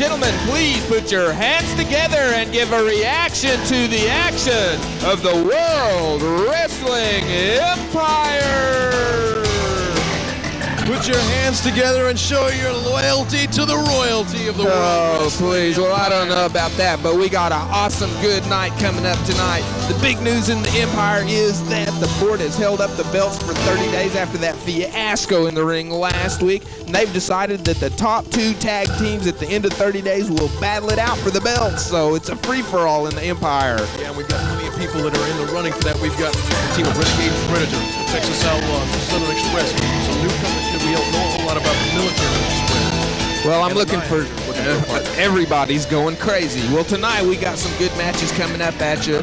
gentlemen, please put your hands together and give a reaction to the action of the World Wrestling Empire. Put your hands together and show your loyalty to the royalty of the world. Oh, please. Well, I don't know about that, but we got an awesome good night coming up tonight. The big news in the Empire is that the board has held up the belts for 30 days after that fiasco in the ring last week. And they've decided that the top 2 tag teams at the end of 30 days will battle it out for the belts. So it's a free-for-all in the Empire. Yeah, and we've got plenty of people that are in the running for that. We've got a team of Renegade Predator, Texas Outlaws, Southern Express, some newcomers that we don't know a whole lot about the military. Well, I'm looking for everybody's going crazy. Well, tonight we got some good matches coming up at you.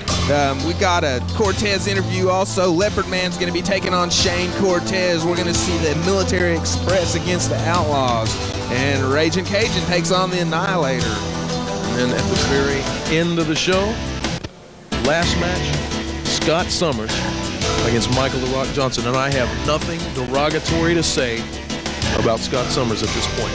We got a Cortez interview also. Leopard Man's going to be taking on Shane Cortez. We're going to see the Military Express against the Outlaws. And Ragin Cajun takes on the Annihilator. And then at the very end of the show, last match, Scott Summers against Michael the Rock Johnson. And I have nothing derogatory to say about Scott Summers at this point.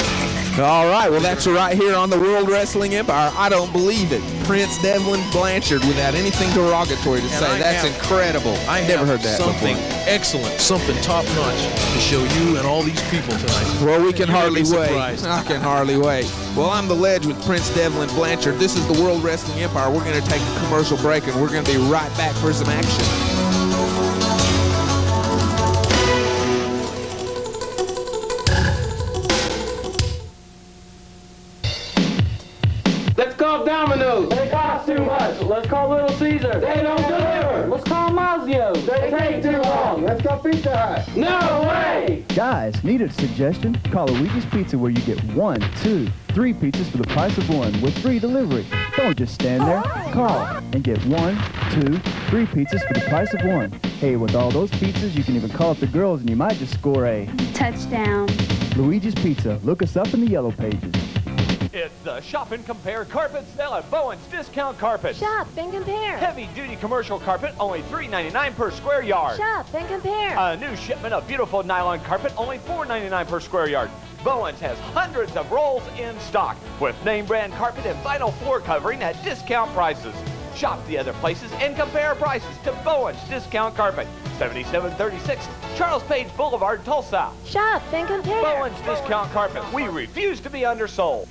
All right, well, that's right here on the World Wrestling Empire. I don't believe it. Prince Devlin Blanchard without anything derogatory to say. That's incredible. I never heard that something before. Excellent, something top-notch to show you and all these people tonight. Well, we can hardly wait. I can hardly wait. Well, I'm the Ledge with Prince Devlin Blanchard. This is the World Wrestling Empire. We're going to take a commercial break, and we're going to be right back for some action. Let's call Domino's. They cost too much. Let's call Little Caesar. They don't deliver. Let's call Mazio's. They take too long. Let's go Pizza Hut. No way! Guys, need a suggestion? Call Luigi's Pizza where you get 1, 2, 3 pizzas for the price of 1 with free delivery. Don't just stand there. Call and get 1, 2, 3 pizzas for the price of 1. Hey, with all those pizzas, you can even call up the girls and you might just score a touchdown. Luigi's Pizza. Look us up in the yellow pages. It's the Shop and Compare Carpet Sale at Bowen's Discount Carpet. Shop and compare. Heavy-duty commercial carpet, only $3.99 per square yard. Shop and compare. A new shipment of beautiful nylon carpet, only $4.99 per square yard. Bowen's has hundreds of rolls in stock with name brand carpet and vinyl floor covering at discount prices. Shop the other places and compare prices to Bowen's Discount Carpet, 7736 Charles Page Boulevard, Tulsa. Shop and compare. Bowen's Discount Carpet. We refuse to be undersold.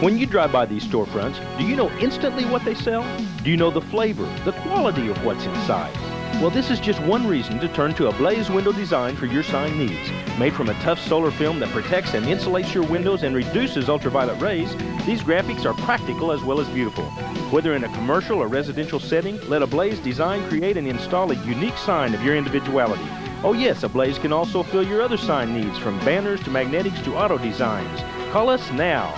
When you drive by these storefronts, do you know instantly what they sell? Do you know the flavor, the quality of what's inside? Well, this is just one reason to turn to a Blaze window design for your sign needs. Made from a tough solar film that protects and insulates your windows and reduces ultraviolet rays, these graphics are practical as well as beautiful. Whether in a commercial or residential setting, let a Blaze design create and install a unique sign of your individuality. Oh yes, a Blaze can also fill your other sign needs, from banners to magnetics to auto designs. Call us now.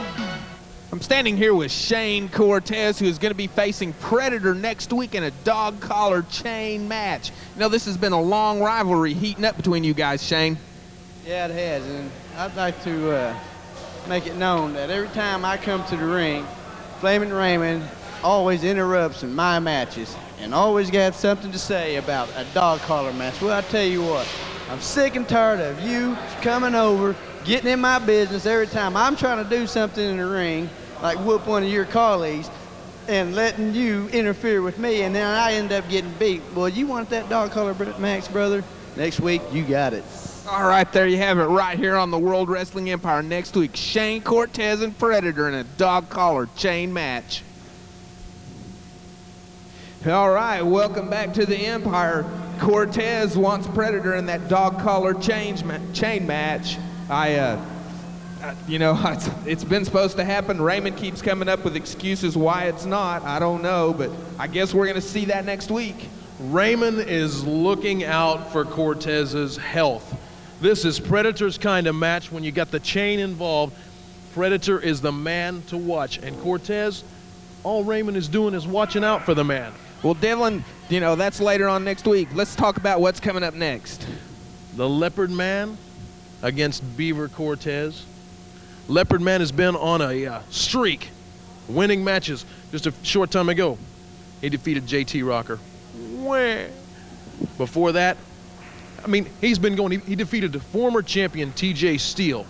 I'm standing here with Shane Cortez, who is going to be facing Predator next week in a dog collar chain match. You know, this has been a long rivalry heating up between you guys, Shane. Yeah, it has, and I'd like to make it known that every time I come to the ring, Flamin' Raymond always interrupts in my matches and always got something to say about a dog collar match. Well, I tell you what, I'm sick and tired of you coming over, getting in my business every time I'm trying to do something in the ring, like whoop one of your colleagues, and letting you interfere with me, and then I end up getting beat. Well, you want that dog collar match, brother? Next week, you got it. All right, there you have it right here on the World Wrestling Empire. Next week, Shane Cortez and Predator in a dog collar chain match. All right, welcome back to the Empire. Cortez wants Predator in that dog collar chain match. You know, it's been supposed to happen. Raymond keeps coming up with excuses why it's not. I don't know, but I guess we're going to see that next week. Raymond is looking out for Cortez's health. This is Predator's kind of match. When you got the chain involved, Predator is the man to watch. And Cortez, all Raymond is doing is watching out for the man. Well, Devlin, you know, that's later on next week. Let's talk about what's coming up next. The Leopard Man against Beaver Cortez. Leopard Man has been on a streak, winning matches. Just a short time ago, he defeated JT Rocker. Before that, I mean, he's been going. He defeated the former champion TJ Steele.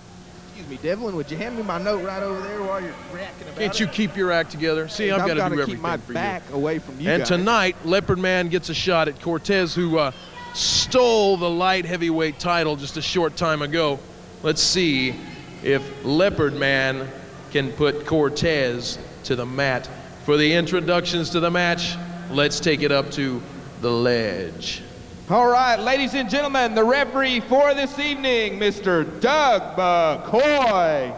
Excuse me, Devlin, would you hand me my note right over there while you're racking about Can't you it? keep your act together? See, I've got to do everything keep my for back away from you And guys. tonight, Leopard Man gets a shot at Cortez, who stole the light heavyweight title just a short time ago. Let's see if Leopard Man can put Cortez to the mat. For the introductions to the match, let's take it up to the ledge. All right, ladies and gentlemen, the referee for this evening, Mr. Doug McCoy.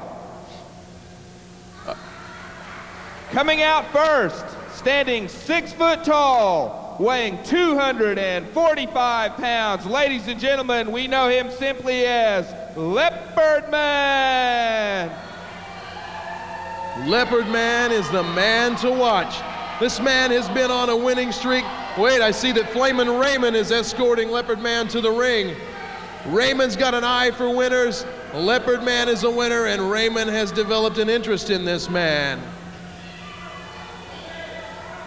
Coming out first, standing 6 foot tall, weighing 245 pounds. Ladies and gentlemen, we know him simply as Leopard Man. Leopard Man is the man to watch. This man has been on a winning streak. Wait, I see that Flamin' Raymond is escorting Leopard Man to the ring. Raymond's got an eye for winners. Leopard Man is a winner, and Raymond has developed an interest in this man.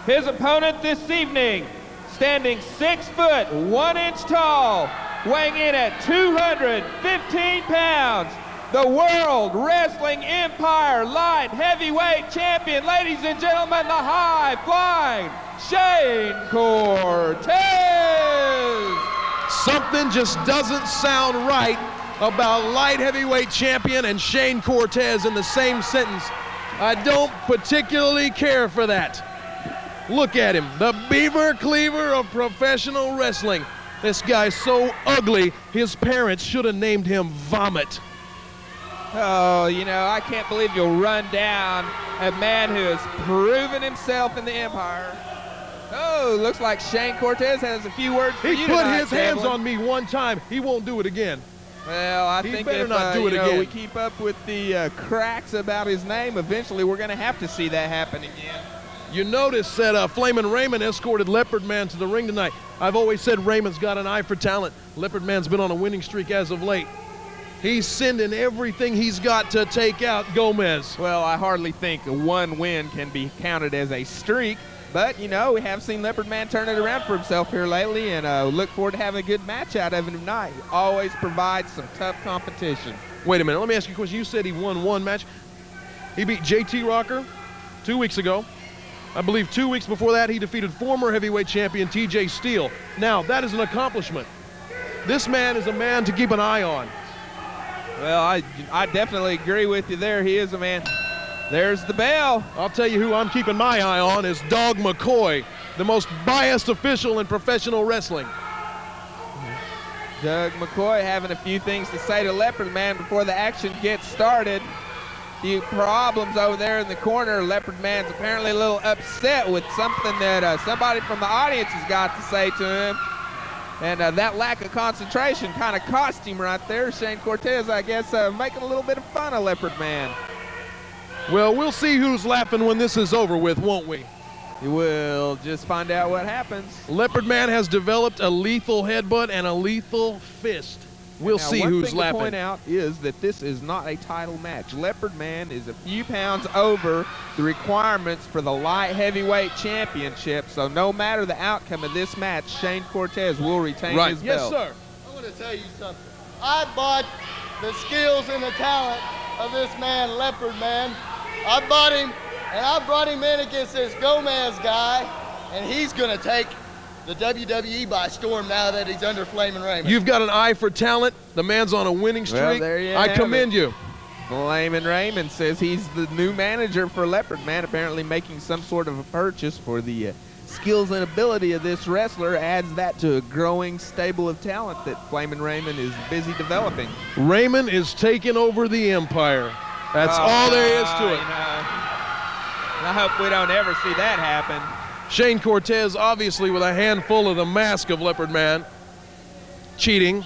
His opponent this evening, standing 6 foot 1 inch tall, weighing in at 215 pounds, the World Wrestling Empire Light Heavyweight Champion, ladies and gentlemen, the high-flying Shane Cortez. Something just doesn't sound right about light heavyweight champion and Shane Cortez in the same sentence. I don't particularly care for that. Look at him, the beaver cleaver of professional wrestling. This guy's so ugly, his parents should have named him Vomit. Oh, you know, I can't believe you'll run down a man who has proven himself in the Empire. Oh, looks like Shane Cortez has a few words for you He put tonight, his hands Devlin. on me one time. He won't do it again. Well, I He think better if not do it again. we keep up with the cracks about his name, eventually we're going to have to see that happen again. You notice that Flamin' Raymond escorted Leopard Man to the ring tonight. I've always said Raymond's got an eye for talent. Leopard Man's been on a winning streak as of late. He's sending everything he's got to take out Gomez. Well, I hardly think one win can be counted as a streak, but, you know, we have seen Leopard Man turn it around for himself here lately, and look forward to having a good match out of him tonight. He always provides some tough competition. Wait a minute, let me ask you a question. You said he won one match. He beat JT Rocker 2 weeks ago. I believe 2 weeks before that, he defeated former heavyweight champion TJ Steele. Now, that is an accomplishment. This man is a man to keep an eye on. Well, I definitely agree with you there. He is a man. There's the bell. I'll tell you who I'm keeping my eye on is Doug McCoy, the most biased official in professional wrestling. Doug McCoy having a few things to say to Leopard Man before the action gets started. Few problems over there in the corner. Leopard Man's apparently a little upset with something that somebody from the audience has got to say to him. And that lack of concentration kind of cost him right there. Shane Cortez, I guess, making a little bit of fun of Leopard Man. Well, we'll see who's laughing when this is over with, won't we? We'll just find out what happens. Leopard Man has developed a lethal headbutt and a lethal fist. We'll see who's laughing. One thing to point out is that this is not a title match. Leopard Man is a few pounds over the requirements for the light heavyweight championship, so no matter the outcome of this match, Shane Cortez will retain his belt. Yes, sir. I want to tell you something. I bought the skills and the talent of this man, Leopard Man. I bought him, and I brought him in against this Gomez guy, and he's going to take the WWE by storm now that he's under Flamin' Raymond. You've got an eye for talent. The man's on a winning streak. Well, there you I have commend it. you. Flamin' Raymond says he's the new manager for Leopard Man, apparently making some sort of a purchase for the skills and ability of this wrestler, adds that to a growing stable of talent that Flamin' Raymond is busy developing. Raymond is taking over the Empire. That's all there is to it. I hope we don't ever see that happen. Shane Cortez, obviously, with a handful of the mask of Leopard Man. Cheating.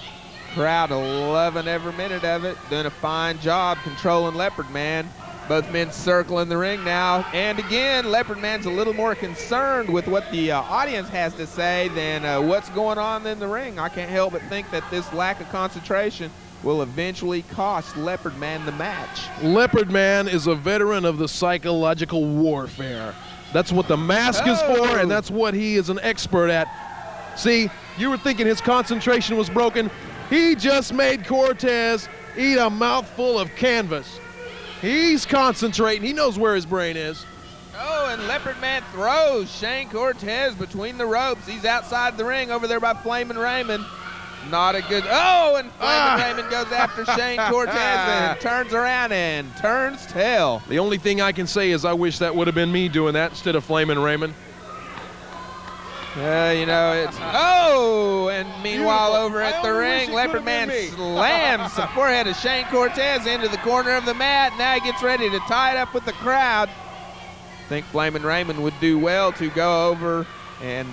Crowd loving every minute of it. Doing a fine job controlling Leopard Man. Both men circling the ring now. And again, Leopard Man's a little more concerned with what the audience has to say than what's going on in the ring. I can't help but think that this lack of concentration will eventually cost Leopard Man the match. Leopard Man is a veteran of the psychological warfare. That's what the mask is for, and that's what he is an expert at. See, you were thinking his concentration was broken. He just made Cortez eat a mouthful of canvas. He's concentrating. He knows where his brain is. Oh, and Leopard Man throws Shane Cortez between the ropes. He's outside the ring over there by Flamin' Raymond. Not a good. Oh, and Flamin' Raymond goes after Shane Cortez and turns around and turns tail. The only thing I can say is I wish that would have been me doing that instead of Flamin' Raymond. You know, it's. Oh, and meanwhile over at the ring, it Leopard could've Man been me. slams the forehead of Shane Cortez into the corner of the mat. Now he gets ready to tie it up with the crowd. I think Flamin' Raymond would do well to go over and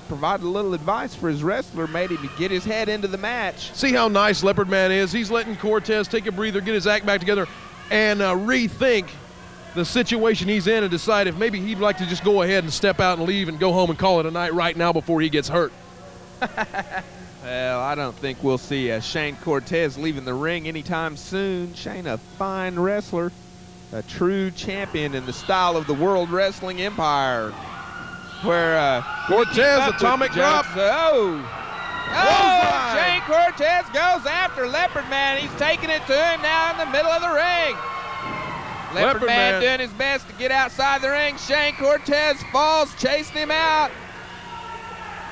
provide a little advice for his wrestler, maybe to get his head into the match. See how nice Leopard Man is? He's letting Cortez take a breather, get his act back together, and rethink the situation he's in and decide if maybe he'd like to just go ahead and step out and leave and go home and call it a night right now before he gets hurt. Well, I don't think we'll see Shane Cortez leaving the ring anytime soon. Shane, a fine wrestler, a true champion in the style of the World Wrestling Empire. Where Cortez, atomic drop. Oh, Shane Cortez goes after Leopard Man. He's taking it to him now in the middle of the ring. Leopard Man doing his best to get outside the ring. Shane Cortez falls, chasing him out.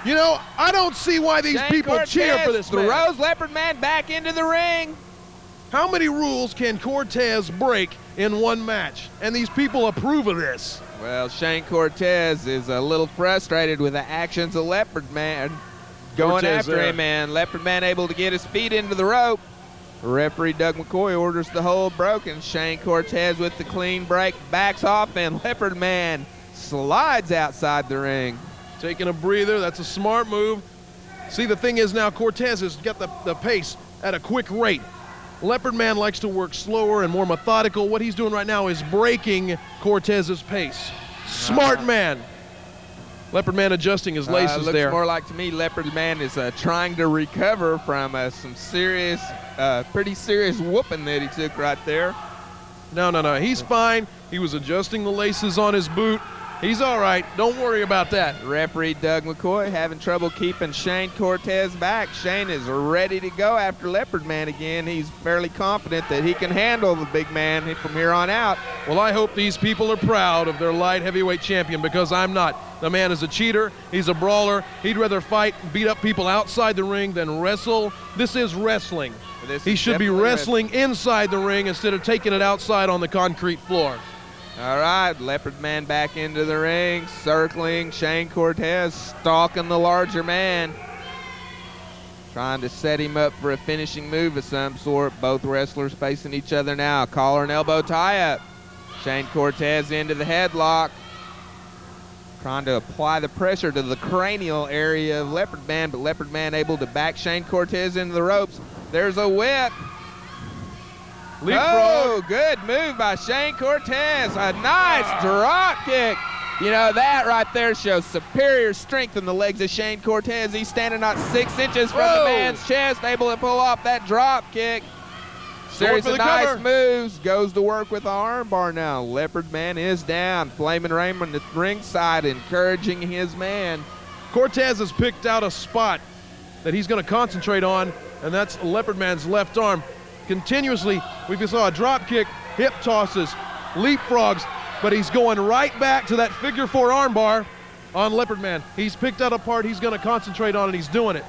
You know, I don't see why these Shane people Cortez cheer for this man. throws Leopard Man back into the ring. How many rules can Cortez break in one match? And these people approve of this. Well, Shane Cortez is a little frustrated with the actions of Leopard Man going Cortez after there. him, and Leopard Man able to get his feet into the rope. Referee Doug McCoy orders the hold broken. Shane Cortez with the clean break backs off, and Leopard Man slides outside the ring. Taking a breather, that's a smart move. See, the thing is now Cortez has got the pace at a quick rate. Leopard Man likes to work slower and more methodical. What he's doing right now is breaking Cortez's pace. Smart man. Leopard Man adjusting his laces looks there. more like to me Leopard Man is trying to recover from some serious, pretty serious whooping that he took right there. No. He's fine. He was adjusting the laces on his boot. He's all right. Don't worry about that. Referee Doug McCoy having trouble keeping Shane Cortez back. Shane is ready to go after Leopard Man again. He's fairly confident that he can handle the big man from here on out. Well, I hope these people are proud of their light heavyweight champion, because I'm not. The man is a cheater. He's a brawler. He'd rather fight and beat up people outside the ring than wrestle. This is wrestling. He should be wrestling inside the ring instead of taking it outside on the concrete floor. All right, Leopard Man back into the ring, circling Shane Cortez, stalking the larger man, trying to set him up for a finishing move of some sort. Both wrestlers facing each other now. Collar and elbow tie-up. Shane Cortez into the headlock, trying to apply the pressure to the cranial area of Leopard Man, but Leopard Man able to back Shane Cortez into the ropes. There's a whip. Leapfrog. Oh, good move by Shane Cortez. A nice drop kick. You know, that right there shows superior strength in the legs of Shane Cortez. He's standing not 6 inches from the man's chest, able to pull off that drop kick. Series of nice moves. Goes to work with the arm bar now. Leopard Man is down. Flamin' Raymond at the ringside encouraging his man. Cortez has picked out a spot that he's going to concentrate on, and that's Leopard Man's left arm. Continuously, we saw a drop kick, hip tosses, leapfrogs, but he's going right back to that figure 4 arm bar on Leopard Man. He's picked out a part he's going to concentrate on, and he's doing it.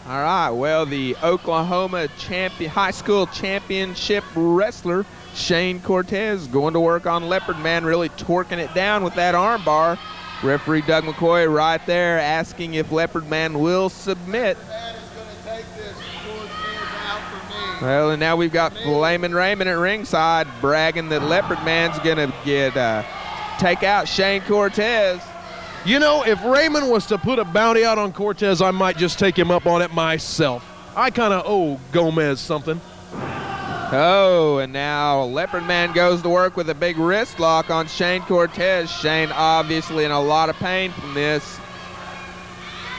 All right, well, the Oklahoma high school championship wrestler, Shane Cortez, going to work on Leopard Man, really torquing it down with that arm bar. Referee Doug McCoy right there asking if Leopard Man will submit. Well, and now we've got Flamin' Raymond at ringside bragging that Leopard Man's going to take out Shane Cortez. You know, if Raymond was to put a bounty out on Cortez, I might just take him up on it myself. I kind of owe Gomez something. Oh, and now Leopard Man goes to work with a big wrist lock on Shane Cortez. Shane obviously in a lot of pain from this.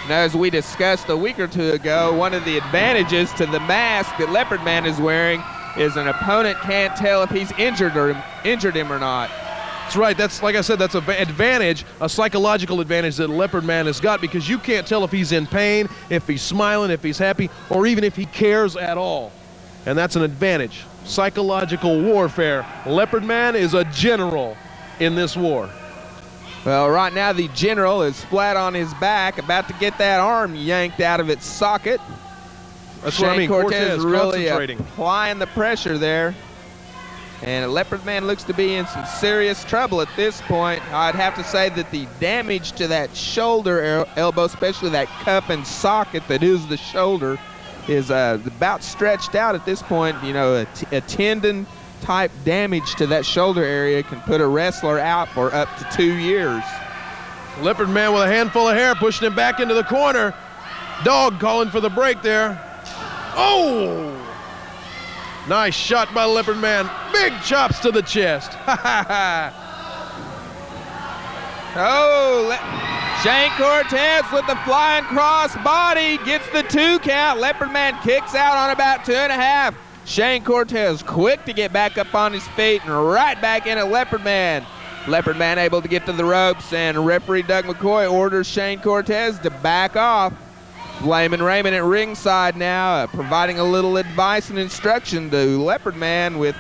Now, as we discussed a week or two ago, one of the advantages to the mask that Leopard Man is wearing is an opponent can't tell if he's injured him or not. That's right. That's, like I said, that's an advantage, a psychological advantage that Leopard Man has got, because you can't tell if he's in pain, if he's smiling, if he's happy, or even if he cares at all. and that's an advantage. Psychological warfare. Leopard Man is a general in this war. Well, right now the general is flat on his back, about to get that arm yanked out of its socket. That's what I mean. Cortez really concentrating. applying the pressure there. And Leopard Man looks to be in some serious trouble at this point. I'd have to say that the damage to that shoulder elbow, especially that cup and socket that is the shoulder, is about stretched out at this point. You know, a tendon type damage to that shoulder area can put a wrestler out for up to 2 years. Leopard Man with a handful of hair pushing him back into the corner. Dog calling for the break there. Oh! Nice shot by Leopard Man. Big chops to the chest. Shane Cortez with the flying cross body gets the 2 count. Leopard Man kicks out on about 2.5. Shane Cortez quick to get back up on his feet and right back in at Leopard Man. Leopard Man able to get to the ropes, and referee Doug McCoy orders Shane Cortez to back off. Flamin' Raymond at ringside now, providing a little advice and instruction to Leopard Man with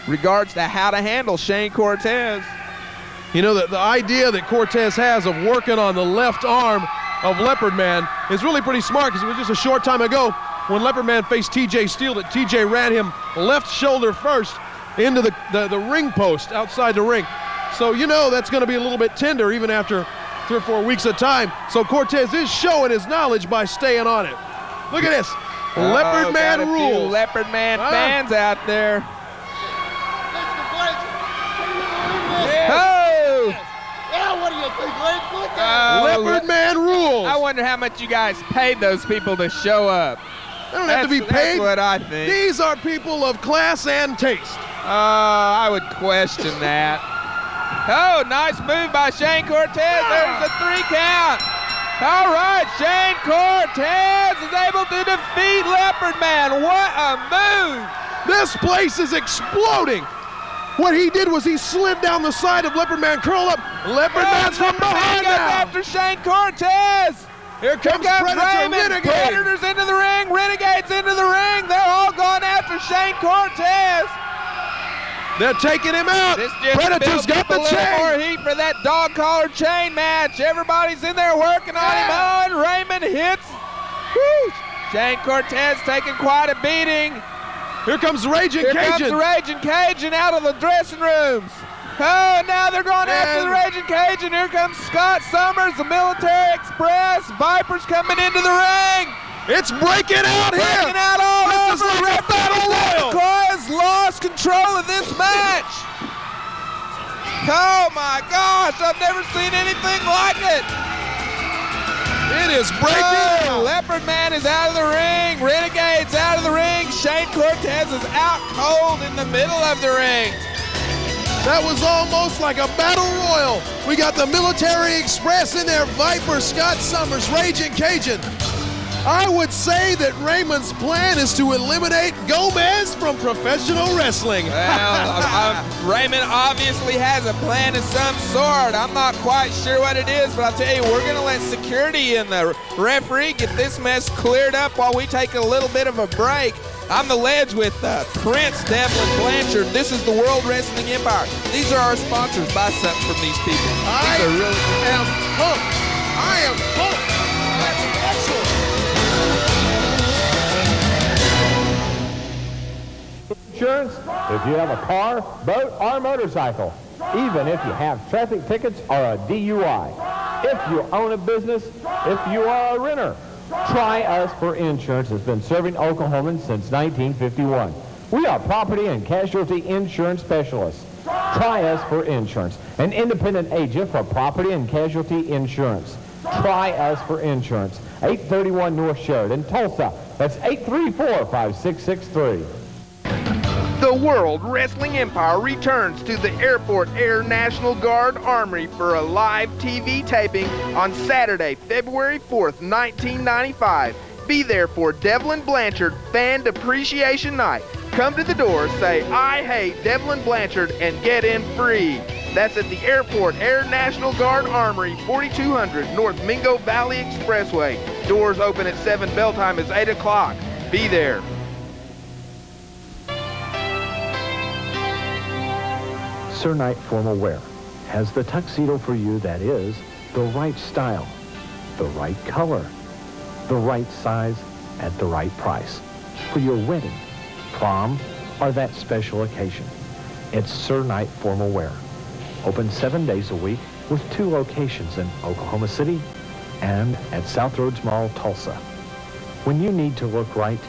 regards to how to handle Shane Cortez. You know, the idea that Cortez has of working on the left arm of Leopard Man is really pretty smart, because it was just a short time ago when Leopard Man faced TJ Steele that TJ ran him left shoulder first into the ring post outside the ring. So you know that's going to be a little bit tender even after 3 or 4 weeks of time. So Cortez is showing his knowledge by staying on it. Look at this. Leopard Man got a few rules. Leopard Man fans out there. Yeah, what do you think, Lance? Look at Leopard Man rules. I wonder how much you guys paid those people to show up. They don't have to be paid. That's what I think. These are people of class and taste. I would question that. Oh, nice move by Shane Cortez. There's a 3 count. All right, Shane Cortez is able to defeat Leopard Man. What a move. This place is exploding. What he did was he slid down the side of Leopard Man, curl up. Leopard Man's from behind now. After Shane Cortez. Here comes Predator, Raymond. Renegade. Predators into the ring. Renegades into the ring. They're all going after Shane Cortez. They're taking him out. This just Predator's got the a little chain. more heat for that dog collar chain match. Everybody's in there working on him. Oh, and Raymond hits. Woo. Shane Cortez taking quite a beating. Here comes Ragin Cajun. Here comes the Ragin Cajun out of the dressing rooms. Oh, now they're going after the Ragin Cajun. Here comes Scott Summers, the Military Express. Vipers coming into the ring. It's breaking out here. Breaking out all over. This is like a battle royal. McCoy has lost control of this match. Oh my gosh, I've never seen anything like it. It is breaking out. Leopard Man is out of the ring. Renegade's out of the ring. Shane Cortez is out cold in the middle of the ring. That was almost like a battle royal. We got the Military Express in there, Viper, Scott Summers, Ragin Cajun. I would say that Raymond's plan is to eliminate Gomez from professional wrestling. Well, Raymond obviously has a plan of some sort. I'm not quite sure what it is, but I'll tell you, we're going to let security and the referee get this mess cleared up while we take a little bit of a break. I'm the Ledge with Prince Devlin Blanchard. This is the World Wrestling Empire. These are our sponsors. Buy something from these people. These are really am pumped. I am pumped. That's excellent. Insurance if you have a car, boat, or motorcycle, even if you have traffic tickets or a DUI. If you own a business, if you are a renter, Try Us for Insurance has been serving Oklahomans since 1951. We are property and casualty insurance specialists. Try Us for Insurance, an independent agent for property and casualty insurance. Try Us for Insurance, 831 North Sheridan, Tulsa. That's 834-5663. The World Wrestling Empire returns to the Airport Air National Guard Armory for a live TV taping on Saturday, February 4th, 1995. Be there for Devlin Blanchard Fan Appreciation Night. Come to the door, say, "I hate Devlin Blanchard," and get in free. That's at the Airport Air National Guard Armory, 4200 North Mingo Valley Expressway. Doors open at 7, bell time is 8 o'clock. Be there. Sir Knight Formal Wear has the tuxedo for you that is the right style, the right color, the right size, at the right price for your wedding, prom, or that special occasion. It's Sir Knight Formal Wear. Open 7 days a week with 2 locations in Oklahoma City and at South Roads Mall, Tulsa. When you need to look right,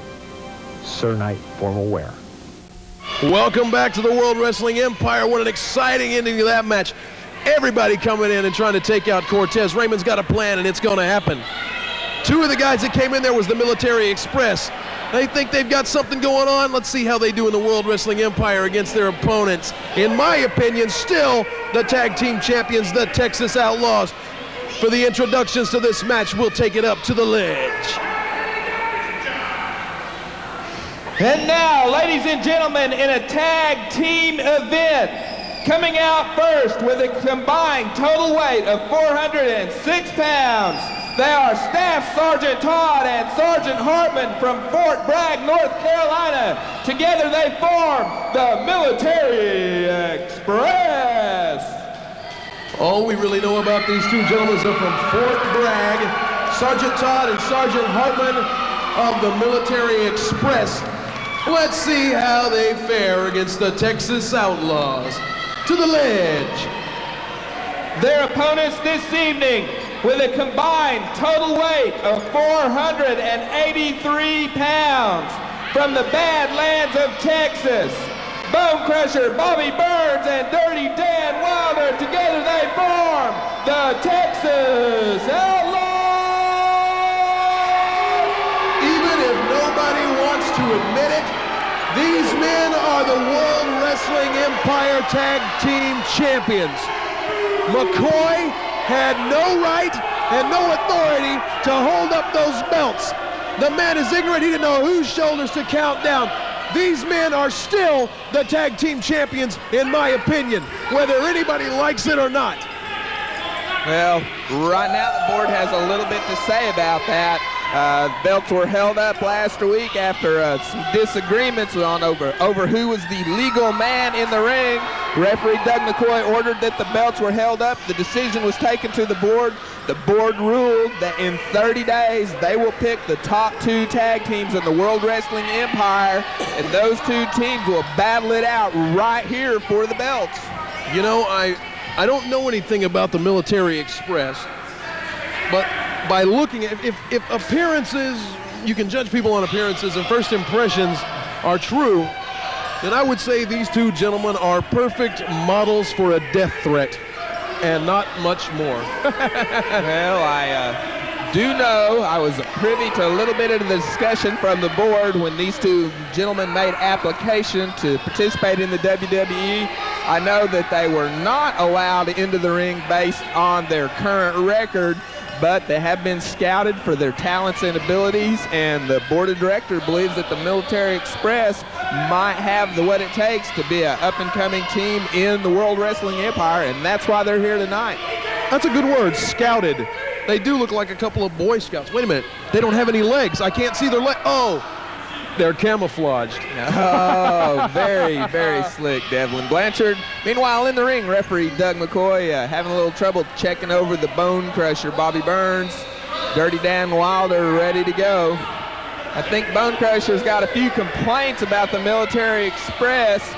Sir Knight Formal Wear. Welcome back to the World Wrestling Empire. What an exciting ending to that match. Everybody coming in and trying to take out Cortez. Raymond's got a plan, and it's going to happen. 2 of the guys that came in there was the Military Express. They think they've got something going on. Let's see how they do in the World Wrestling Empire against their opponents. In my opinion, still the tag team champions, the Texas Outlaws. For the introductions to this match, we'll take it up to the ledge. And now, ladies and gentlemen, in a tag team event, coming out first with a combined total weight of 406 pounds, they are Staff Sergeant Todd and Sergeant Hartman from Fort Bragg, North Carolina. Together they form the Military Express. All we really know about these 2 gentlemen is they're from Fort Bragg. Sergeant Todd and Sergeant Hartman of the Military Express. Let's see how they fare against the Texas Outlaws. To the ledge. Their opponents this evening with a combined total weight of 483 pounds from the Badlands of Texas. Bone Crusher Bobby Burns and Dirty Dan Wilder, together they form the Texas Outlaws! Even if nobody wants to admit it, these men are the World Wrestling Empire Tag Team Champions. McCoy had no right and no authority to hold up those belts. The man is ignorant. He didn't know whose shoulders to count down. These men are still the tag team champions, in my opinion, whether anybody likes it or not. Well, right now the board has a little bit to say about that. Belts were held up last week after some disagreements over who was the legal man in the ring. Referee Doug McCoy ordered that the belts were held up. The decision was taken to the board. The board ruled that in 30 days they will pick the top 2 tag teams in the World Wrestling Empire, and those 2 teams will battle it out right here for the belts. You know, I don't know anything about the Military Express, but by looking at, if appearances, you can judge people on appearances and first impressions are true, then I would say these 2 gentlemen are perfect models for a death threat and not much more. Well, I do know I was privy to a little bit of the discussion from the board when these 2 gentlemen made application to participate in the WWE. I know that they were not allowed into the ring based on their current record, but they have been scouted for their talents and abilities, and the board of directors believes that the Military Express might have what it takes to be an up-and-coming team in the World Wrestling Empire, and that's why they're here tonight. That's a good word, scouted. They do look like a couple of Boy Scouts. Wait a minute, they don't have any legs. I can't see their legs. Oh, they're camouflaged. Oh, very, very slick, Devlin Blanchard. Meanwhile, in the ring, referee Doug McCoy having a little trouble checking over the Bone Crusher Bobby Burns. Dirty Dan Wilder ready to go. I think Bone Crusher's got a few complaints about the Military Express.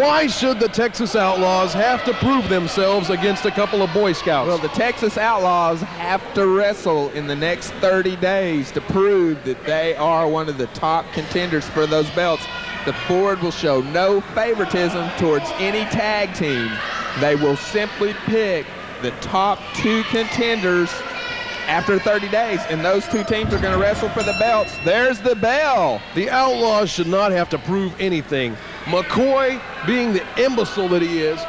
Why should the Texas Outlaws have to prove themselves against a couple of Boy Scouts? Well, the Texas Outlaws have to wrestle in the next 30 days to prove that they are one of the top contenders for those belts. The board will show no favoritism towards any tag team. They will simply pick the top 2 contenders after 30 days, and those 2 teams are going to wrestle for the belts. There's the bell. The Outlaws should not have to prove anything. McCoy, being the imbecile that he is,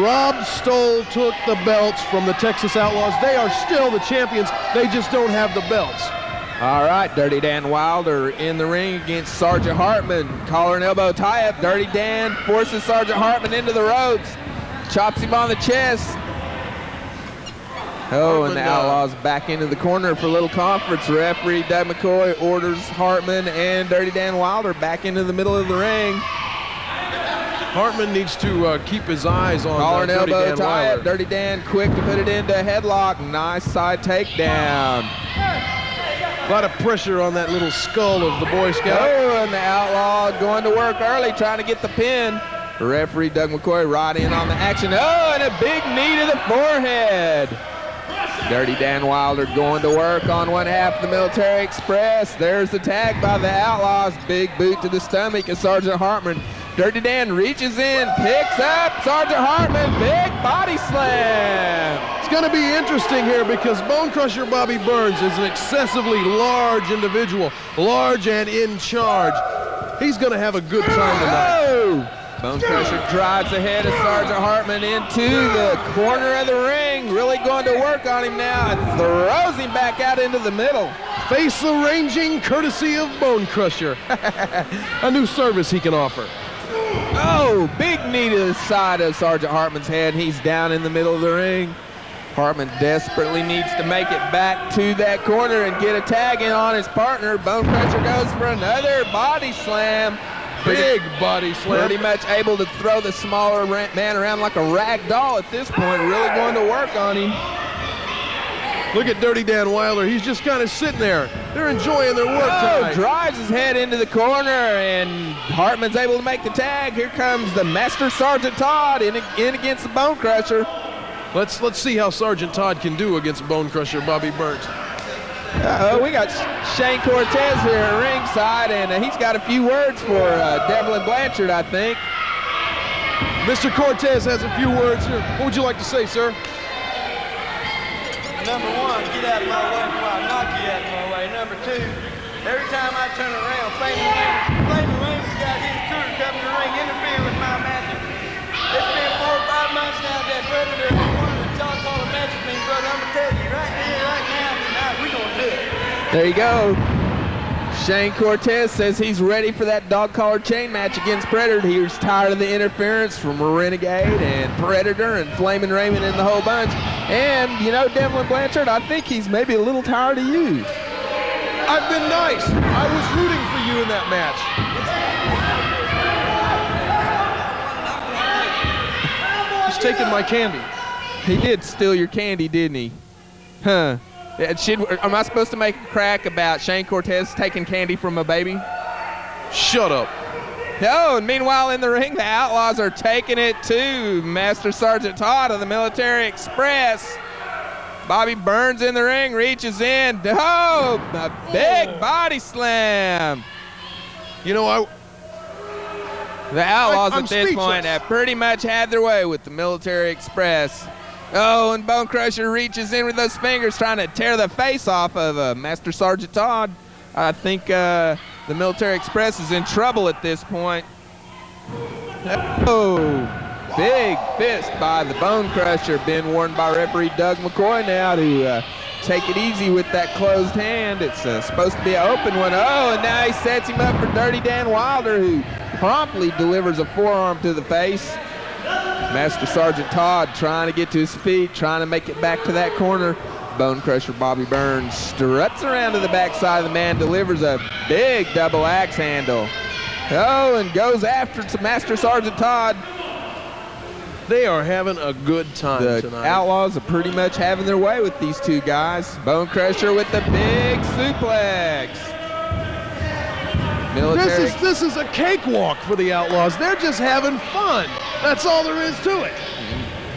Rob Stoll took the belts from the Texas Outlaws. They are still the champions. They just don't have the belts. All right, Dirty Dan Wilder in the ring against Sergeant Hartman. Collar and elbow tie-up. Dirty Dan forces Sergeant Hartman into the ropes. Chops him on the chest. Oh, and the Outlaws back into the corner for a little conference. Referee Doug McCoy orders Hartman and Dirty Dan Wilder back into the middle of the ring. Hartman needs to keep his eyes on Collar and Dirty elbow Dan tie Wilder. up. Dirty Dan quick to put it into a headlock. Nice side takedown. A lot of pressure on that little skull of the Boy Scout. Oh, and the Outlaw going to work early, trying to get the pin. Referee Doug McCoy right in on the action. Oh, and a big knee to the forehead. Dirty Dan Wilder going to work on one half of the Military Express. There's the tag by the Outlaws. Big boot to the stomach of Sergeant Hartman. Dirty Dan reaches in, picks up Sergeant Hartman. Big body slam. It's going to be interesting here because Bone Crusher Bobby Burns is an excessively large individual, large and in charge. He's going to have a good time tonight. Oh! Bone Crusher drives ahead of Sergeant Hartman into the corner of the ring. Really going to work on him now and throws him back out into the middle. Face arranging courtesy of Bone Crusher. A new service he can offer. Oh, big knee to the side of Sergeant Hartman's head. He's down in the middle of the ring. Hartman desperately needs to make it back to that corner and get a tag in on his partner. Bone Crusher goes for another body slam. Big body slam. Pretty much able to throw the smaller man around like a rag doll at this point. Really going to work on him. Look at Dirty Dan Wilder. He's just kind of sitting there. They're enjoying their work tonight. Drives his head into the corner, and Hartman's able to make the tag. Here comes the Master Sergeant Todd in against the Bone Crusher. Let's see how Sergeant Todd can do against Bone Crusher Bobby Burns. We got Shane Cortez here at ringside, and he's got a few words for Devlin Blanchard, I think. Mr. Cortez has a few words here. What would you like to say, sir? Number one, get out of my way before I knock you out of my way. Number two, every time I turn around, Flaming Raymond's got his crew coming to the ring, interfering with my matches. It's been 4 or 5 months now that Predator has wanted to talk all the matches with me, brother. I'm going to tell you right here, right now, tonight, we're going to do it. There you go. Shane Cortez says he's ready for that dog collar chain match against Predator. He was tired of the interference from Renegade and Predator and Flamin' Raymond and the whole bunch. And, you know, Devlin Blanchard, I think he's maybe a little tired of you. I've been nice. I was rooting for you in that match. He's taking my candy. He did steal your candy, didn't he? Huh. Am I supposed to make a crack about Shane Cortez taking candy from a baby? Shut up. Oh, and meanwhile in the ring, the Outlaws are taking it to Master Sergeant Todd of the Military Express. Bobby Burns in the ring, reaches in. Oh, a big body slam. You know, the Outlaws I'm at this point have pretty much had their way with the Military Express. Oh, and Bone Crusher reaches in with those fingers trying to tear the face off of Master Sergeant Todd. I think the Military Express is in trouble at this point. Oh, big fist by the Bone Crusher. Been warned by referee Doug McCoy now to take it easy with that closed hand. It's supposed to be an open one. Oh, and now he sets him up for Dirty Dan Wilder, who promptly delivers a forearm to the face. Master Sergeant Todd trying to get to his feet, trying to make it back to that corner. Bone Crusher Bobby Burns struts around to the backside of the man, delivers a big double axe handle. Oh, and goes after Master Sergeant Todd. They are having a good time the tonight. Outlaws are pretty much having their way with these two guys. Bone Crusher with the big suplex. This is a cakewalk for the Outlaws. They're just having fun. That's all there is to it.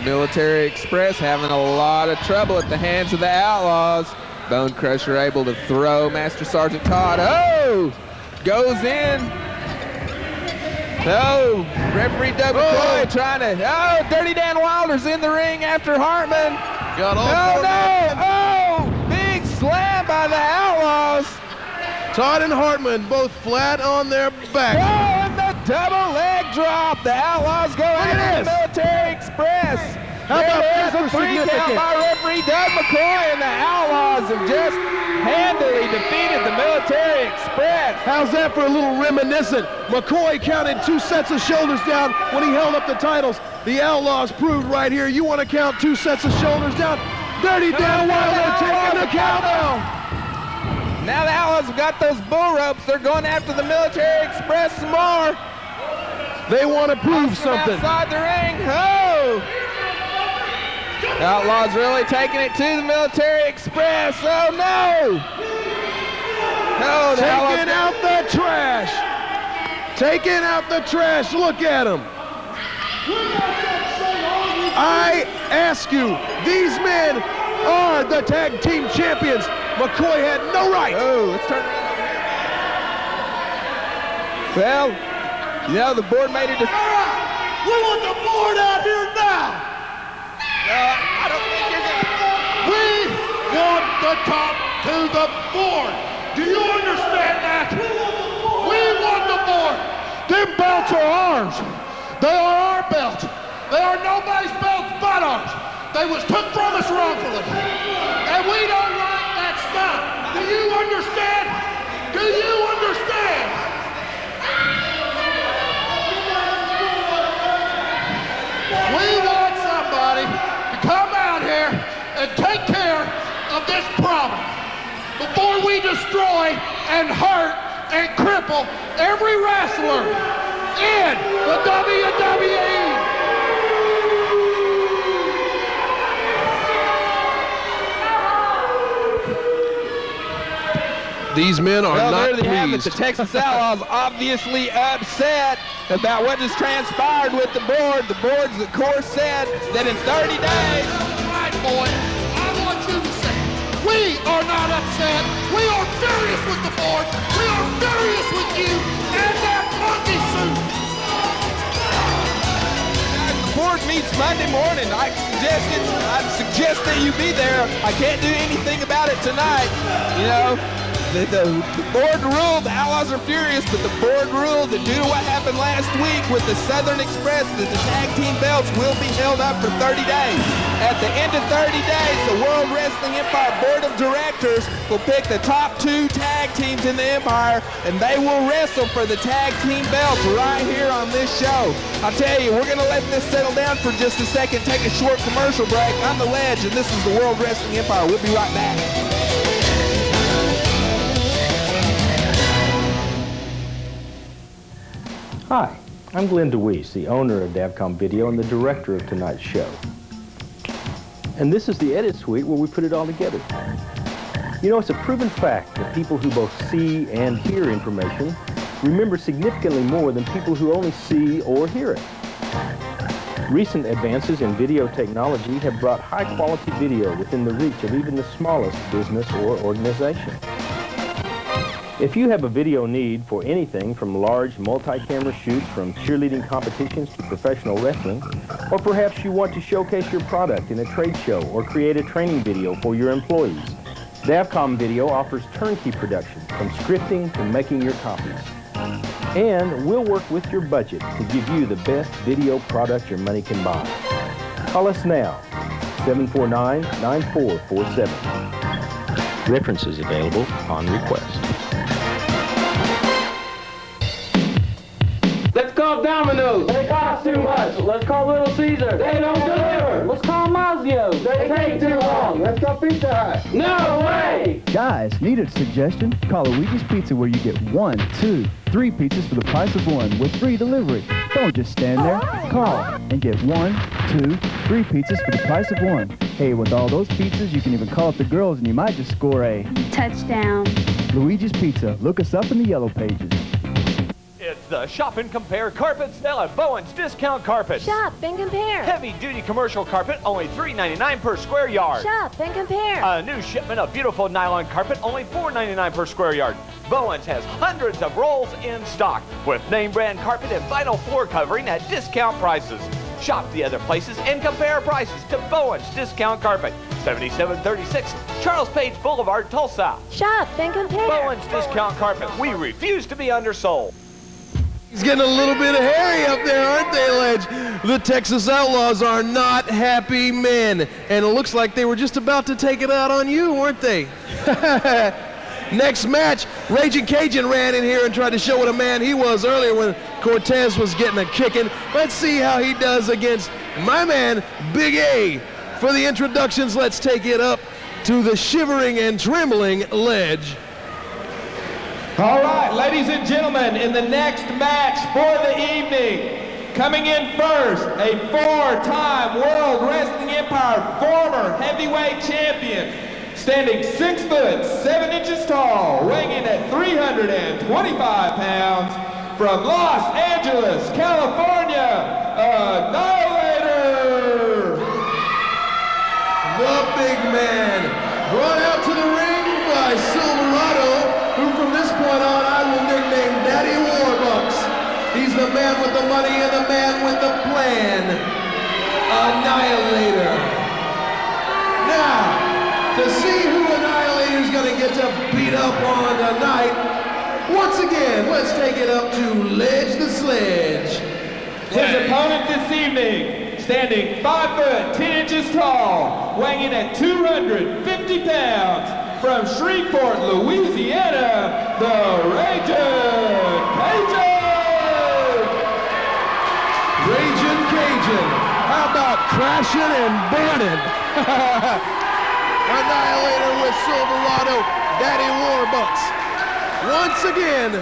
Military Express having a lot of trouble at the hands of the Outlaws. Bone Crusher able to throw Master Sergeant Todd. Oh! Goes in. Oh, referee Doug McCoy trying to. Oh, Dirty Dan Wilder's in the ring after Hartman. Got all Oh, big slam by the Outlaws. Todd and Hartman both flat on their back. Oh, and the double leg drop. The Outlaws go after the Military Express. How about there's that a for 3 count significant? by referee Doug McCoy, and the Outlaws have just handily defeated the Military Express. How's that for a little reminiscent? McCoy counted 2 sets of shoulders down when he held up the titles. The Outlaws proved right here, you want to count 2 sets of shoulders down? Dirty Dan Wilder taking the count now. Now the Outlaws have got those bull ropes. They're going after the Military Express some more. They want to prove something. Outside the ring. Oh! Outlaws really taking it to the Military Express. Oh, no! No, Taking out the trash. Taking out the trash. Look at him. I ask you, these men are the tag team champions. McCoy had no right. Oh, let's turn around over here. Well, you know, the board made it. We want the board out here now. I don't think you're going to. We want the top to the board. Do you understand that? We want the board. Them belts are ours. They are our belts. They are nobody's belts but ours. They was took from us wrongfully. And we don't like that stuff. Do you understand? Do you understand? We want somebody to come out here and take care of this problem before we destroy and hurt and cripple every wrestler in the WWE. These men are not there you have it. pleased. The Texas Outlaws obviously upset about what has transpired with the board. The board's, of course, said that in 30 days. Right, boy. I want you to say, we are not upset. We are furious with the board. We are furious with you and that monkey suit. The board meets Monday morning. I'd suggest that you be there. I can't do anything about it tonight. You know, the board ruled, the Outlaws are furious, but the board ruled that due to what happened last week with the Southern Express, that the tag team belts will be held up for 30 days. At the end of 30 days, the World Wrestling Empire Board of Directors will pick the top 2 tag teams in the Empire, and they will wrestle for the tag team belts right here on this show. I'll tell you, we're going to let this settle down for just a second, take a short commercial break. I'm The Ledge, and this is the World Wrestling Empire. We'll be right back. Hi, I'm Glenn DeWeese, the owner of Davcom Video and the director of tonight's show. And this is the edit suite where we put it all together. You know, it's a proven fact that people who both see and hear information remember significantly more than people who only see or hear it. Recent advances in video technology have brought high-quality video within the reach of even the smallest business or organization. If you have a video need for anything from large multi-camera shoots from cheerleading competitions to professional wrestling, or perhaps you want to showcase your product in a trade show or create a training video for your employees, Davcom Video offers turnkey production from scripting to making your copies. And we'll work with your budget to give you the best video product your money can buy. Call us now, 749-9447. References available on request. Let's call Domino's. They cost too much. Let's call Little Caesar. They don't deliver. Let's call Mazio's. They take too long. Let's go Pizza Hut. No way! Guys, need a suggestion? Call Luigi's Pizza where you get 1, 2, 3 pizzas for the price of 1 with free delivery. Don't just stand there. Call and get 1, 2, 3 pizzas for the price of 1. Hey, with all those pizzas, you can even call up the girls and you might just score a touchdown. Luigi's Pizza. Look us up in the yellow pages. It's the Shop and Compare carpet sale at Bowen's Discount Carpets. Shop and compare. Heavy-duty commercial carpet, only $3.99 per square yard. Shop and compare. A new shipment of beautiful nylon carpet, only $4.99 per square yard. Bowen's has hundreds of rolls in stock with name brand carpet and vinyl floor covering at discount prices. Shop the other places and compare prices to Bowen's Discount Carpet, 7736 Charles Page Boulevard, Tulsa. Shop and compare. Bowen's Discount Carpet. We refuse to be undersold. It's getting a little bit hairy up there, aren't they, Ledge? The Texas Outlaws are not happy men. And it looks like they were just about to take it out on you, weren't they? Next match, Ragin Cajun ran in here and tried to show what a man he was earlier when Cortez was getting a kicking. Let's see how he does against my man, Big A. For the introductions, let's take it up to the shivering and trembling Ledge. All right, ladies and gentlemen, in the next match for the evening, coming in first, a 4-time World Wrestling Empire former heavyweight champion, standing 6 foot 7 inches tall, weighing in at 325 pounds, from Los Angeles, California, Annihilator. The big man, brought out to the ring by Silverado, who from this point on I will nickname Daddy Warbucks. He's the man with the money and the man with the plan. Annihilator. Now, to see who Annihilator's gonna get to beat up on tonight, once again, let's take it up to Ledge the Sledge. His opponent this evening, standing 5 foot 10 inches tall, weighing in at 250 pounds, from Shreveport, Louisiana, the Ragin Cajun. How about crashing and burning? Annihilator with Silverado, Daddy Warbucks. Once again,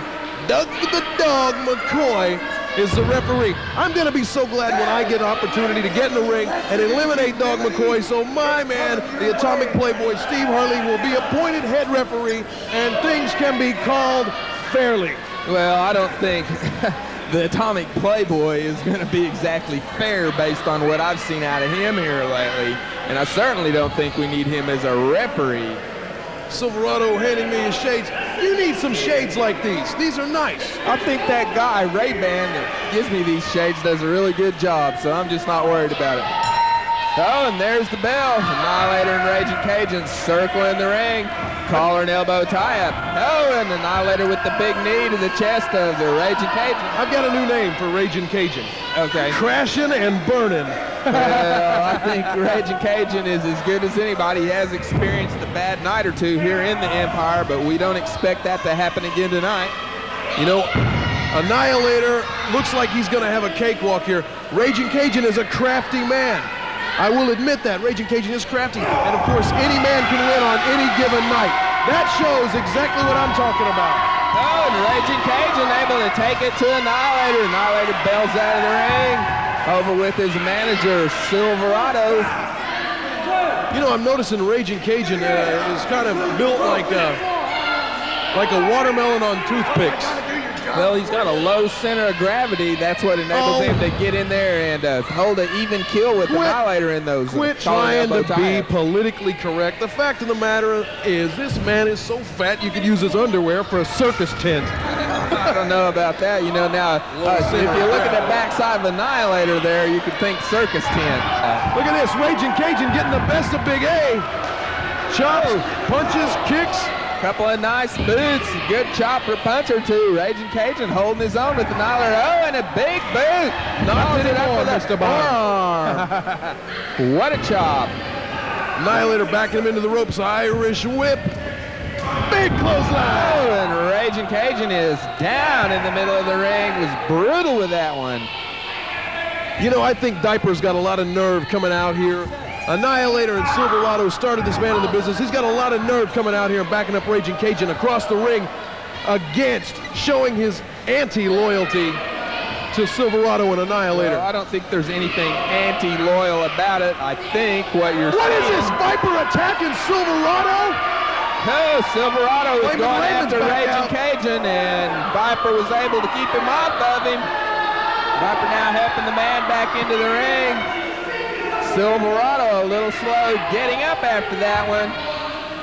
Doug the Dog McCoy is the referee. I'm going to be so glad when I get an opportunity to get in the ring and eliminate Dog McCoy, so my man, the Atomic Playboy, Steve Harley, will be appointed head referee and things can be called fairly. Well, I don't think the Atomic Playboy is going to be exactly fair based on what I've seen out of him here lately, and I certainly don't think we need him as a referee. Silverado handing me his shades. You need some shades like these. These are nice. I think that guy, Ray-Ban, that gives me these shades does a really good job, so I'm just not worried about it. Oh, and there's the bell. Annihilator and Ragin Cajun circling the ring. Collar and elbow tie-up. Oh, and Annihilator with the big knee to the chest of the Ragin Cajun. I've got a new name for Ragin Cajun. Okay. Crashing and burning. Well, I think Ragin Cajun is as good as anybody. He has experienced a bad night or two here in the Empire, but we don't expect that to happen again tonight. You know, Annihilator looks like he's going to have a cakewalk here. Ragin Cajun is a crafty man. I will admit that. Ragin Cajun is crafty. And, of course, any man can win on any given night. That shows exactly what I'm talking about. Oh, and Ragin Cajun able to take it to Annihilator. Annihilator bells out of the ring. Over with his manager, Silverado. You know, I'm noticing Ragin Cajun is kind of built like a watermelon on toothpicks. Well, he's got a low center of gravity. That's what enables him to get in there and hold an even kill with Annihilator in those. Quit trying to be politically correct. The fact of the matter is this man is so fat you could use his underwear for a circus tent. I don't know about that. You know, now, if you look at the backside of Annihilator there, you could think circus tent. Look at this. Ragin Cajun getting the best of Big A. Chops, punches, kicks. Couple of nice boots, good chop or punch or two. Ragin Cajun holding his own with Annihilator. Oh, and a big boot. Not it up with Mr. a forearm. What a chop. Annihilator backing him into the ropes. Irish whip. Big clothesline. Oh, and Ragin Cajun is down in the middle of the ring. Was brutal with that one. You know, I think Diaper's got a lot of nerve coming out here. Annihilator and Silverado started this man in the business. He's got a lot of nerve coming out here and backing up Ragin Cajun across the ring against showing his anti-loyalty to Silverado and Annihilator. Well, I don't think there's anything anti-loyal about it. I think what you're What saying... is this, Viper attacking Silverado? No, Silverado was going after Ragin Cajun, and Viper was able to keep him off of him. Viper now helping the man back into the ring. Silverado a little slow getting up after that one.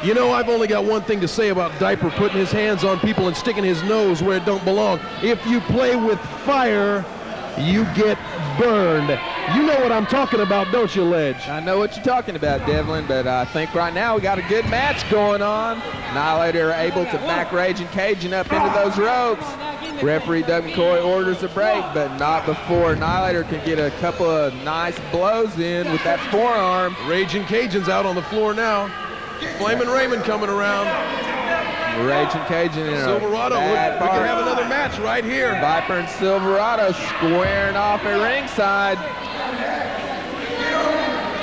You know, I've only got one thing to say about Diaper putting his hands on people and sticking his nose where it don't belong. If you play with fire, you get burned. You know what I'm talking about, don't you, Ledge? I know what you're talking about, Devlin, but I think right now we got a good match going on. Annihilator able to back Ragin Cajun up into those ropes. Referee Doug McCoy orders a break, but not before Annihilator can get a couple of nice blows in with that forearm. Ragin Cajun's out on the floor now. Flamin' Raymond coming around. Ragin Cajun in Silverado, we can have another match right here. Viper and Silverado squaring off at ringside.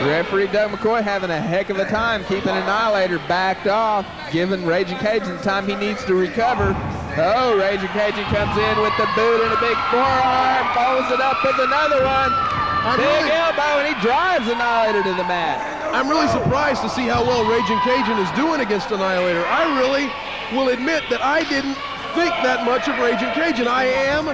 Referee Doug McCoy having a heck of a time keeping Annihilator backed off, giving Ragin Cajun the time he needs to recover. Oh, Ragin' Cajun comes in with the boot and a big forearm, follows it up with another one. Big elbow, and he drives Annihilator to the mat. I'm really surprised to see how well Ragin' Cajun is doing against Annihilator. I really will admit that I didn't think that much of Ragin' Cajun. I am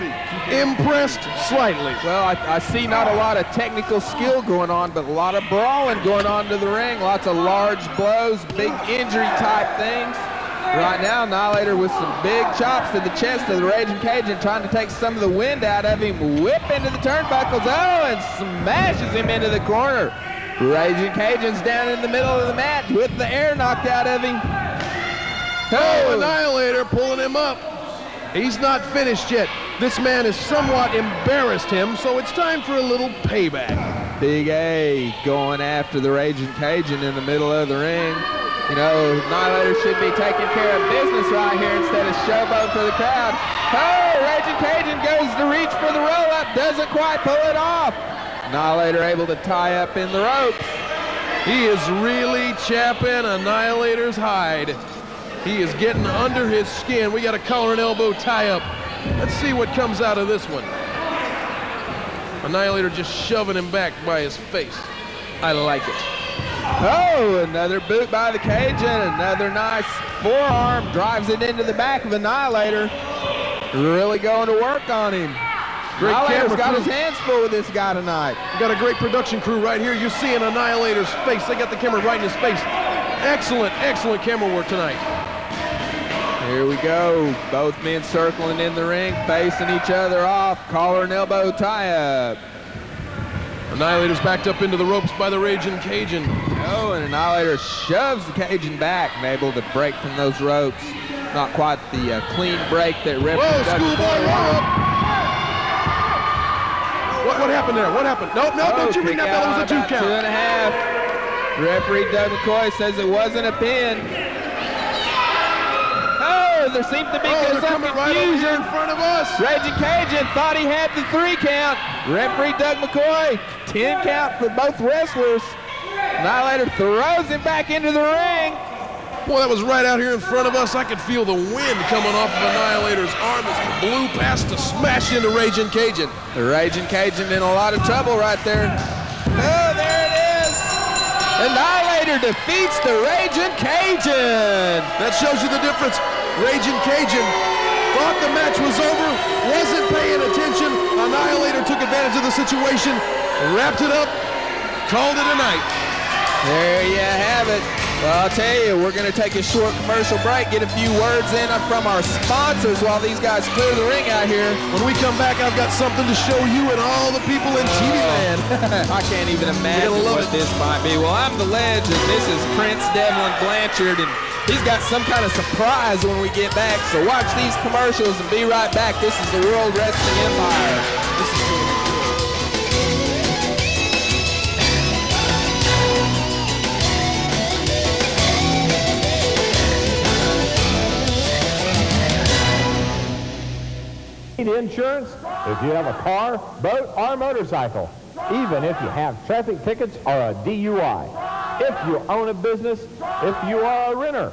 impressed slightly. Well, I see not a lot of technical skill going on, but a lot of brawling going on to the ring. Lots of large blows, big injury type things. Right now, Annihilator with some big chops to the chest of the Ragin' Cajun, trying to take some of the wind out of him. Whip into the turnbuckles, and smashes him into the corner. Ragin' Cajun's down in the middle of the mat with the air knocked out of him. Oh, Annihilator pulling him up. He's not finished yet. This man has somewhat embarrassed him, so it's time for a little payback. Big A going after the Ragin' Cajun in the middle of the ring. You know, Annihilator should be taking care of business right here instead of showboat for the crowd. Oh, Ragin' Cajun goes to reach for the roll-up, doesn't quite pull it off. Annihilator able to tie up in the ropes. He is really chapping Annihilator's hide. He is getting under his skin. We got a collar and elbow tie-up. Let's see what comes out of this one. Annihilator just shoving him back by his face. I like it. Oh, another boot by the Cajun. Another nice forearm. Drives it into the back of Annihilator. Really going to work on him. Annihilator's got his hands full with this guy tonight. We got a great production crew right here. You're seeing Annihilator's face. They got the camera right in his face. Excellent, excellent camera work tonight. Here we go. Both men circling in the ring, facing each other off. Collar and elbow tie-up. Annihilator's backed up into the ropes by the Ragin' Cajun. Oh, and Annihilator shoves the Cajun back and able to break from those ropes. Not quite the clean break that referee. Schoolboy roll-up. What happened there? What happened? Nope, don't you ring that bell. It was a 2 count. 2.5. Referee Doug McCoy says it wasn't a pin. Oh, there seemed to be some confusion. Right over here in front of us. Ragin' Cajun thought he had the 3 count. Referee Doug McCoy, 10 count for both wrestlers. Annihilator throws him back into the ring. Boy, that was right out here in front of us. I could feel the wind coming off of Annihilator's arm as he blew past to smash into Ragin' Cajun. The Ragin' Cajun in a lot of trouble right there. Oh, there it is. Annihilator defeats the Ragin' Cajun. That shows you the difference. Ragin' Cajun thought the match was over, wasn't paying attention. Annihilator took advantage of the situation, wrapped it up, called it a night. There you have it. Well, I'll tell you, we're going to take a short commercial break, get a few words in from our sponsors while these guys clear the ring out here. When we come back, I've got something to show you and all the people in TV land. I can't even imagine what this might be. Well, I'm the legend. This is Prince Devlin Blanchard, and he's got some kind of surprise when we get back. So watch these commercials and be right back. This is the World Wrestling Empire. This is Need insurance? If you have a car, boat, or motorcycle, even if you have traffic tickets or a DUI. If you own a business, if you are a renter,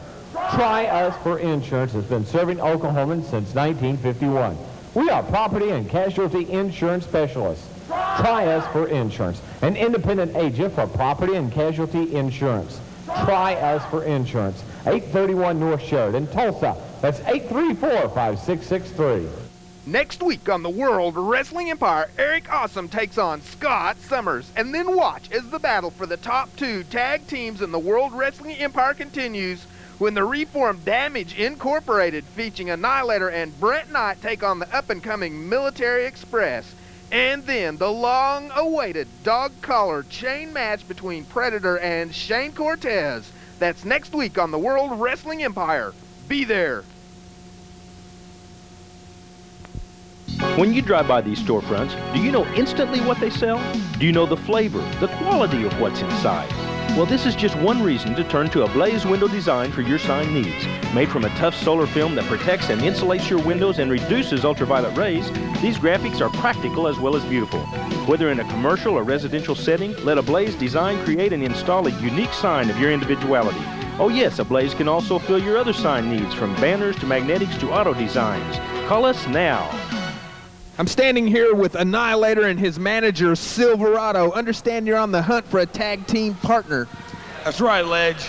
Try Us for Insurance has been serving Oklahomans since 1951. We are property and casualty insurance specialists. Try Us for Insurance, an independent agent for property and casualty insurance. Try Us for Insurance, 831 North Sheridan, Tulsa. That's 834-5663. Next week on the World Wrestling Empire, Eric Awesome takes on Scott Summers. And then watch as the battle for the top 2 tag teams in the World Wrestling Empire continues when the reformed Damage Incorporated, featuring Annihilator and Brent Knight, take on the up-and-coming Military Express. And then the long-awaited dog collar chain match between Predator and Shane Cortez. That's next week on the World Wrestling Empire. Be there. When you drive by these storefronts, do you know instantly what they sell? Do you know the flavor, the quality of what's inside? Well, this is just one reason to turn to a Blaze window design for your sign needs. Made from a tough solar film that protects and insulates your windows and reduces ultraviolet rays, these graphics are practical as well as beautiful. Whether in a commercial or residential setting, let a Blaze design create and install a unique sign of your individuality. Oh yes, Ablaze can also fill your other sign needs, from banners to magnetics to auto designs. Call us now. I'm standing here with Annihilator and his manager, Silverado. Understand you're on the hunt for a tag team partner. That's right, Ledge.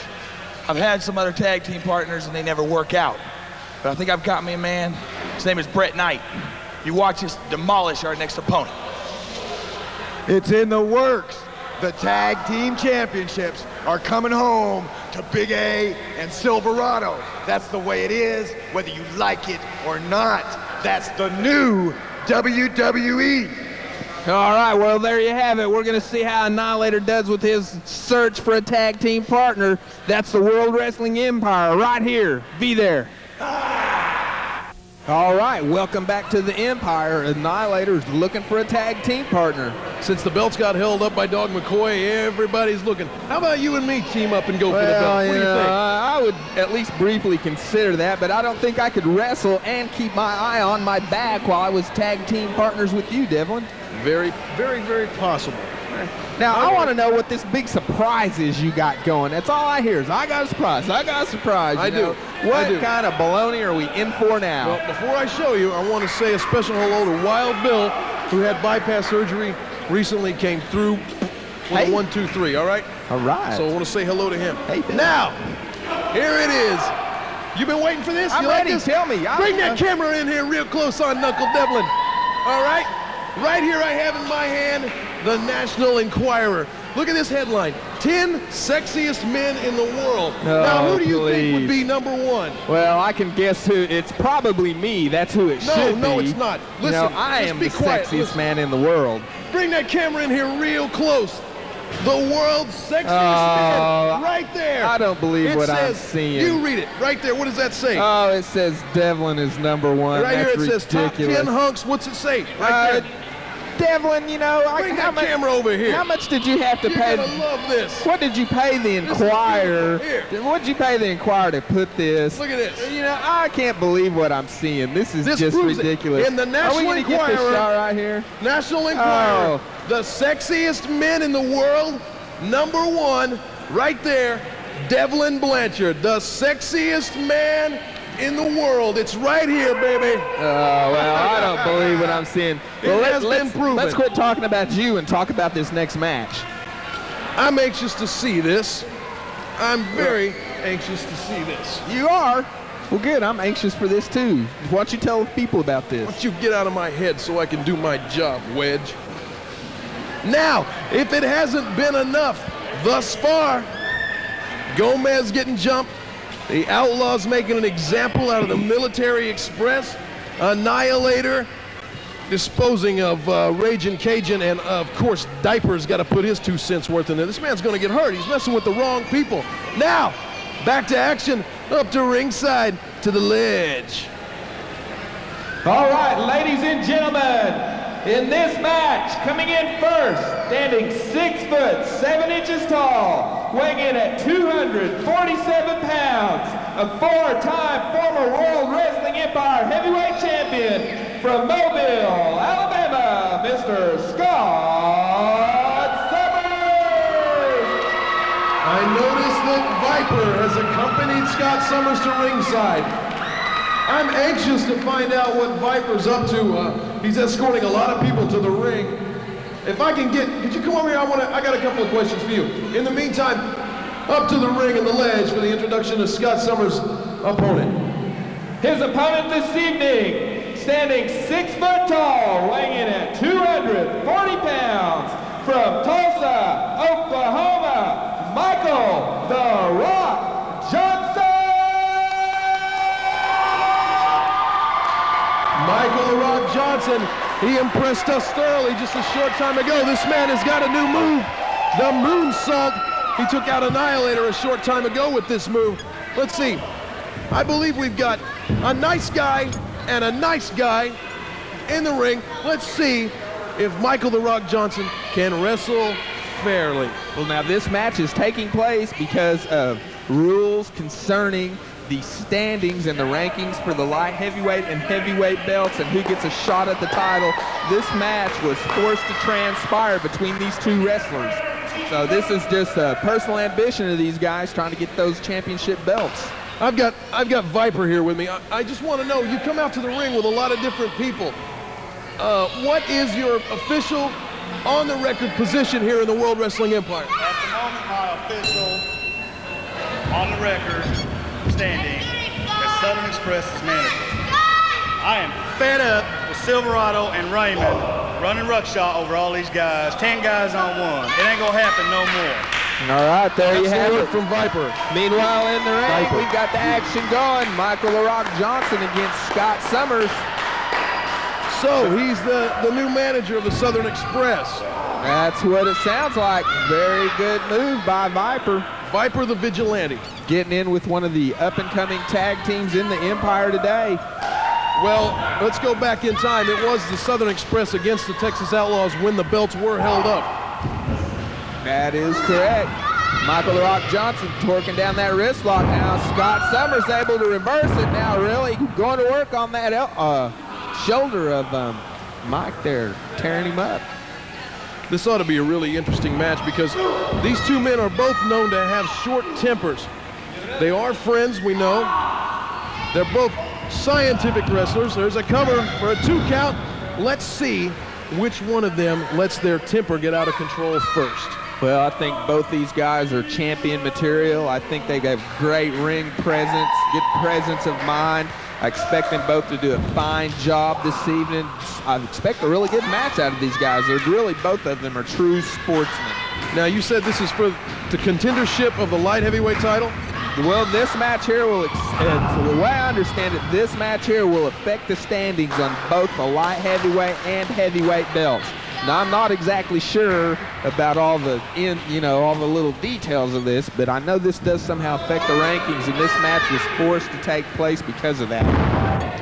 I've had some other tag team partners and they never work out. But I think I've got me a man. His name is Brett Knight. You watch us demolish our next opponent. It's in the works. The tag team championships are coming home to Big A and Silverado. That's the way it is, whether you like it or not. That's the new WWE. All right, well, there you have it. We're going to see how Annihilator does with his search for a tag team partner. That's the World Wrestling Empire right here. Be there. All right, welcome back to the Empire. Annihilator's looking for a tag team partner. Since the belts got held up by Dog McCoy, everybody's looking. How about you and me team up and go for the belt? What do you think? I would at least briefly consider that, but I don't think I could wrestle and keep my eye on my back while I was tag team partners with you, Devlin. Very, very, very possible. Now, I want to know what this big surprise is you got going. That's all I hear is, I got a surprise, I got a surprise. I do. What kind of baloney are we in for now? Well, before I show you, I want to say a special hello to Wild Bill, who had bypass surgery recently, came through with a 1, 2, 3, all right? All right. So I want to say hello to him. Hey, Bill. Now, here it is. You've been waiting for this? I'm you like ready. This? Tell me. Bring that camera in here real close on Knuckle Devlin. All right? Right here I have in my hand the National Enquirer. Look at this headline. 10 sexiest men in the world. Now, who do you think would be number one? Well, I can guess who. It's probably me. That's who it should be. No, it's not. Listen, I am the quiet. sexiest man in the world. Bring that camera in here real close. The world's sexiest man, right there. I don't believe what I'm says, seeing. You read it, right there. What does that say? Oh, it says Devlin is number one. Right That's here it says top 10 hunks. What's it say? Right there. Devlin, you know, bring that camera over here. How much did you have to pay? You're gonna love this. What did you pay the Enquirer? What did you pay the Enquirer to put this? Look at this. You know, I can't believe what I'm seeing. This is just proves ridiculous. It. In the National Are we gonna get this shot right here? National Enquirer, the sexiest men in the world, number one, right there, Devlin Blanchard, the sexiest man in the world. It's right here, baby. Well, I don't believe what I'm seeing. Well, let's quit talking about you and talk about this next match. I'm anxious to see this. I'm very anxious to see this. You are? Well, good. I'm anxious for this, too. Why don't you tell the people about this? Why don't you get out of my head so I can do my job, Wedge? Now, if it hasn't been enough thus far, Gomez getting jumped, the Outlaws making an example out of the Military Express, Annihilator disposing of Ragin, Cajun, and of course Diaper's got to put his 2 cents worth in there. This man's going to get hurt. He's messing with the wrong people. Now, back to action, up to ringside, to the ledge. All right, ladies and gentlemen, in this match, coming in first, standing 6 foot 7 inches tall, weighing in at 247 pounds, a 4-time former World Wrestling Empire heavyweight champion from Mobile, Alabama, Mr. Scott Summers. I noticed that Viper has accompanied Scott Summers to ringside. I'm anxious to find out what Viper's up to. He's escorting a lot of people to the ring. If I can could you come over here? I got a couple of questions for you. In the meantime, up to the ring and the ledge for the introduction of Scott Summers' opponent. His opponent this evening, standing 6 foot tall, weighing in at 240 pounds, from Tulsa, Oklahoma, Michael "The Rock" Johnson. Michael "The Rock" Johnson, he impressed us thoroughly just a short time ago. This man has got a new move, the moonsault. He took out Annihilator a short time ago with this move. Let's see. I believe we've got a nice guy and a nice guy in the ring. Let's see if Michael "The Rock" Johnson can wrestle fairly. Well, now this match is taking place because of rules concerning the standings and the rankings for the light heavyweight and heavyweight belts and who gets a shot at the title. This match was forced to transpire between these two wrestlers. So this is just a personal ambition of these guys trying to get those championship belts. I've got Viper here with me. I just want to know, you come out to the ring with a lot of different people. What is your official, on-the-record position here in the World Wrestling Empire? At the moment, my official, on-the-record standing as Southern Express's manager. I am fed up with Silverado and Raymond running ruckshot over all these guys, 10 guys on one. It ain't gonna happen no more. All right, there you have it from Viper. Meanwhile, in the ring, Viper. we've got the action going. Michael "The Rock" Johnson against Scott Summers. So he's the new manager of the Southern Express. That's what it sounds like. Very good move by Viper. Viper the Vigilante. Getting in with one of the up-and-coming tag teams in the Empire today. Well, let's go back in time. It was the Southern Express against the Texas Outlaws when the belts were held up. That is correct. Michael "The Rock" Johnson torquing down that wrist lock now. Scott Summers able to reverse it now, really going to work on that shoulder of Mike there, tearing him up. This ought to be a really interesting match because these two men are both known to have short tempers. They are friends, we know. They're both scientific wrestlers. There's a cover for a 2 count. Let's see which one of them lets their temper get out of control first. Well, I think both these guys are champion material. I think they have great ring presence, good presence of mind. I expect them both to do a fine job this evening. I expect a really good match out of these guys. They're really, both of them are true sportsmen. Now, you said this is for the contendership of the light heavyweight title? Well, this match here will, the way I understand it, this match here will affect the standings on both the light heavyweight and heavyweight belts. Now, I'm not exactly sure about all the all the little details of this, but I know this does somehow affect the rankings, and this match was forced to take place because of that.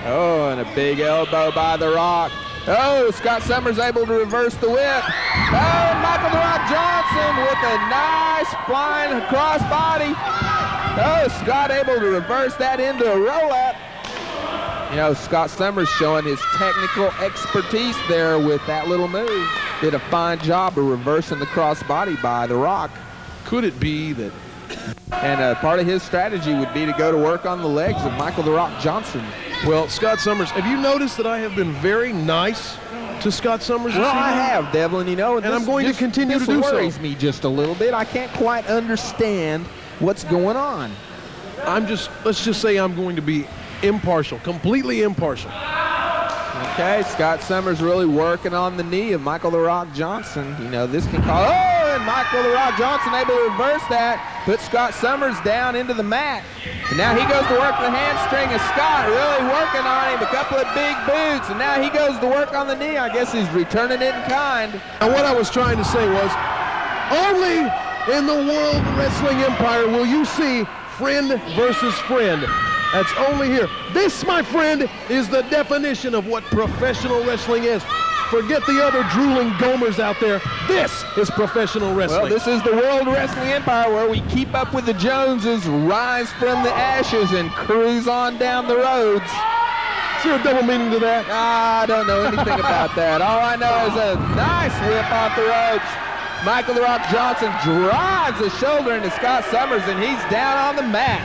Oh, and a big elbow by The Rock. Oh, Scott Summers able to reverse the whip. Oh, Michael "The Rock" Johnson with a nice flying crossbody. Oh, Scott able to reverse that into a roll-up. You know, Scott Summers showing his technical expertise there with that little move. Did a fine job of reversing the crossbody by The Rock. Could it be that? And part of his strategy would be to go to work on the legs of Michael "The Rock" Johnson. Well, Scott Summers, have you noticed that I have been very nice to Scott Summers this Well, I evening? have, Devlin, you know. And I'm going to continue to do so. This worries me just a little bit. I can't quite understand what's going on. Let's just say I'm going to be impartial, completely impartial. Okay, Scott Summers really working on the knee of Michael "The Rock" Johnson. You know, this can cause, and Michael "The Rock" Johnson able to reverse that, put Scott Summers down into the mat. And now he goes to work the hamstring of Scott, really working on him, a couple of big boots, and now he goes to work on the knee. I guess he's returning it in kind. And what I was trying to say was, only in the World Wrestling Empire will you see friend versus friend. That's only here. This, my friend, is the definition of what professional wrestling is. Forget the other drooling gomers out there. This is professional wrestling. Well, this is the World Wrestling Empire where we keep up with the Joneses, rise from the ashes, and cruise on down the roads. Is there a double meaning to that? I don't know anything about that. All I know is a nice whip off the ropes. Michael "The Rock" Johnson drives a shoulder into Scott Summers, and he's down on the mat.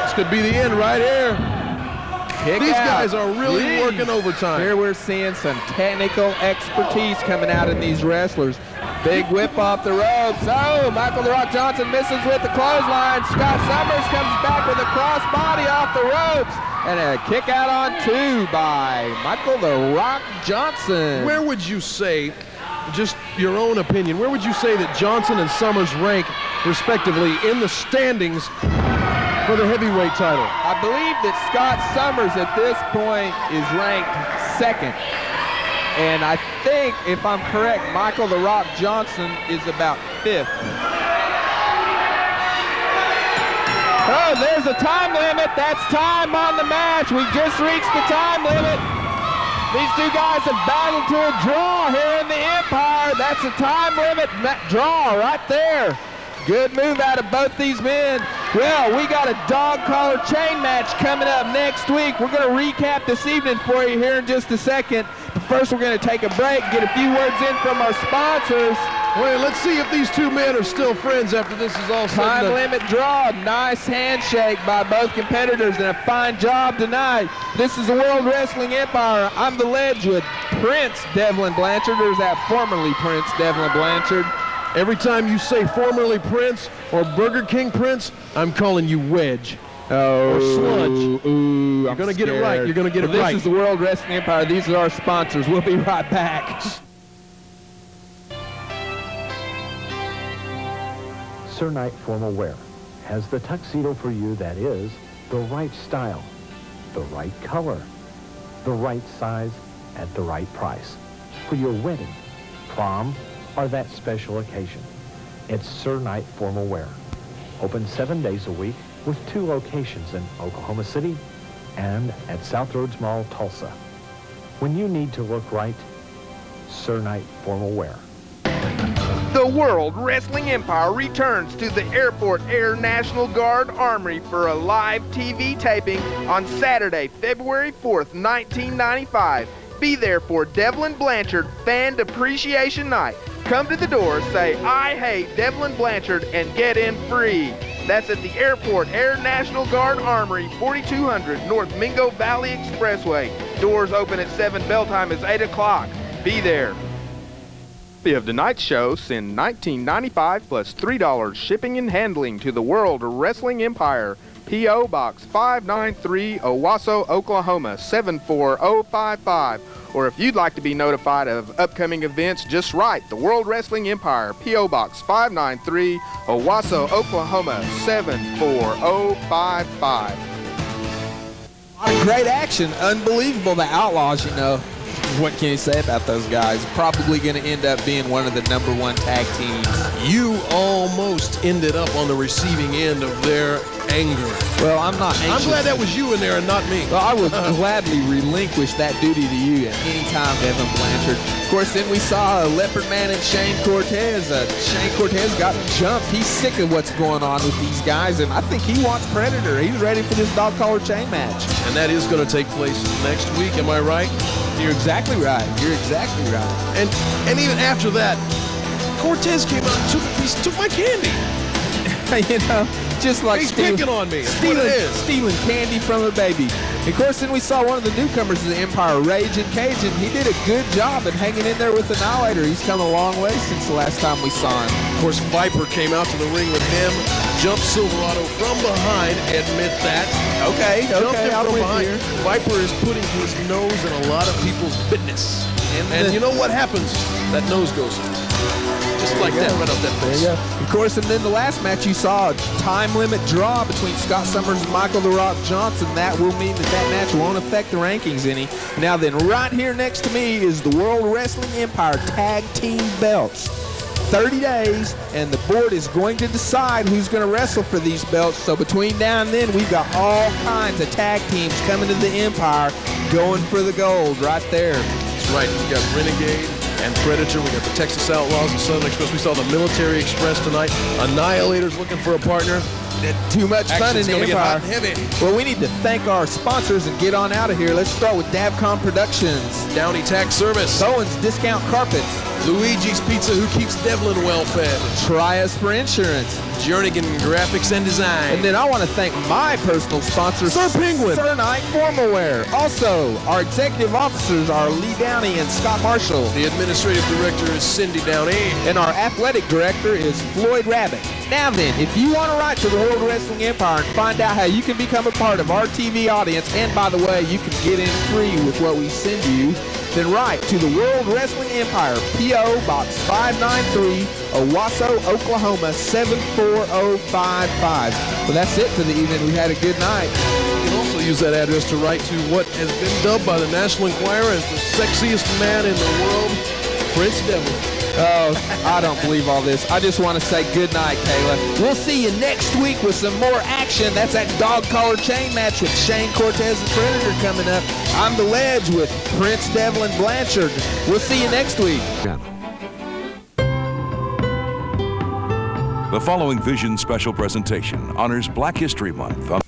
This could be the end right here. These guys are really working overtime. Here we're seeing some technical expertise coming out in these wrestlers. Big whip off the ropes. Oh, Michael "The Rock" Johnson misses with the clothesline. Scott Summers comes back with a crossbody off the ropes. And a kick out on 2 by Michael "The Rock" Johnson. Where would you say, just your own opinion, where would you say that Johnson and Summers rank, respectively, in the standings for the heavyweight title? I believe that Scott Summers at this point is ranked 2nd. And I think, if I'm correct, Michael "The Rock" Johnson is about 5th. Oh, there's a time limit. That's time on the match. We just reached the time limit. These two guys have battled to a draw here in the Empire. That's a time limit draw right there. Good move out of both these men. Well, we got a dog collar chain match coming up next week. We're going to recap this evening for you here in just a second. But first, we're going to take a break, get a few words in from our sponsors. Well, let's see if these two men are still friends after this is all said and Time done. limit draw. Nice handshake by both competitors and a fine job tonight. This is the World Wrestling Empire. I'm the Ledge with Prince Devlin Blanchard. There's that formerly Prince Devlin Blanchard. Every time you say formerly Prince or Burger King Prince, I'm calling you Wedge. Oh, or Sludge. Ooh, You're going to get it right. You're going to get it right. This is the World Wrestling Empire. These are our sponsors. We'll be right back. Sir Knight Formal Wear has the tuxedo for you that is the right style, the right color, the right size, at the right price for your wedding, prom, or that special occasion. It's Sir Knight Formal Wear. Open 7 days a week with 2 locations in Oklahoma City and at South Roads Mall, Tulsa. When you need to look right, Sir Knight Formal Wear. The World Wrestling Empire returns to the Airport Air National Guard Armory for a live TV taping on Saturday, February 4th, 1995. Be there for Devlin Blanchard Fan Appreciation Night. Come to the door, say, "I hate Devlin Blanchard," and get in free. That's at the Airport Air National Guard Armory, 4200 North Mingo Valley Expressway. Doors open at 7, bell time is 8 o'clock. Be there. Of tonight's show, send $19.95 plus $3 shipping and handling to the World Wrestling Empire. P.O. Box 593, Owasso, Oklahoma 74055. Or if you'd like to be notified of upcoming events, just write the World Wrestling Empire, P.O. Box 593, Owasso, Oklahoma 74055. A lot of great action. Unbelievable. The Outlaws, you know. What can you say about those guys? Probably going to end up being one of the #1 tag teams. You almost ended up on the receiving end of their anger. Well, I'm not anxious. I'm glad that was you in there and not me. Well, I would gladly relinquish that duty to you at any time, Devlin Blanchard. Of course, then we saw Leopard Man and Shane Cortez. Shane Cortez got jumped. He's sick of what's going on with these guys, and I think he wants Predator. He's ready for this dog collar chain match. And that is going to take place next week, am I right? You're exactly right. You're exactly right. And even after that, Cortez came out and took my candy. You know, just like he's picking on me. Stealing candy from a baby. Of course, then we saw one of the newcomers of the Empire, Ragin, Cajun. He did a good job of hanging in there with Annihilator. He's come a long way since the last time we saw him. Of course, Viper came out to the ring with him, jumped Silverado from behind, admit that. Okay, jumped him I'll from win behind. here. Viper is putting his nose in a lot of people's business. And you know what happens? That nose goes just like that, right up that face. Of course, and then the last match you saw, a time limit draw between Scott Summers and Michael the Rock Johnson. That will mean that match won't affect the rankings any. Now then, right here next to me is the World Wrestling Empire Tag Team Belts. 30 days, and the board is going to decide who's going to wrestle for these belts. So between now and then, we've got all kinds of tag teams coming to the Empire going for the gold right there. That's right. We got Renegade and Predator. We got the Texas Outlaws and Southern Express. We saw the Military Express tonight. Annihilator's looking for a partner. Too much fun in the Empire. Get hot and heavy. Well, we need to thank our sponsors and get on out of here. Let's start with Davcon Productions, Downey Tax Service, Bowen's Discount Carpets, Luigi's Pizza, who keeps Devlin well fed, Try Us for Insurance, Jernigan Graphics and Design. And then I want to thank my personal sponsor, Sir Penguin, Sir Knight Formal Wear. Also, our executive officers are Lee Downey and Scott Marshall. The administrative director is Cindy Downey. And our athletic director is Floyd Rabbit. Now then, if you want to write to the World Wrestling Empire and find out how you can become a part of our TV audience, and by the way, you can get in free with what we send you, then write to the World Wrestling Empire, P.O. Box 593, Owasso, Oklahoma 74055. Well, that's it for the evening. We had a good night. You can also use that address to write to what has been dubbed by the National Enquirer as the sexiest man in the world, Prince Devlin. Oh, I don't believe all this. I just want to say good night, Kayla. We'll see you next week with some more action. That's that dog collar chain match with Shane Cortez and Predator coming up. I'm the Ledge with Prince Devlin Blanchard. We'll see you next week. The following Vision special presentation honors Black History Month on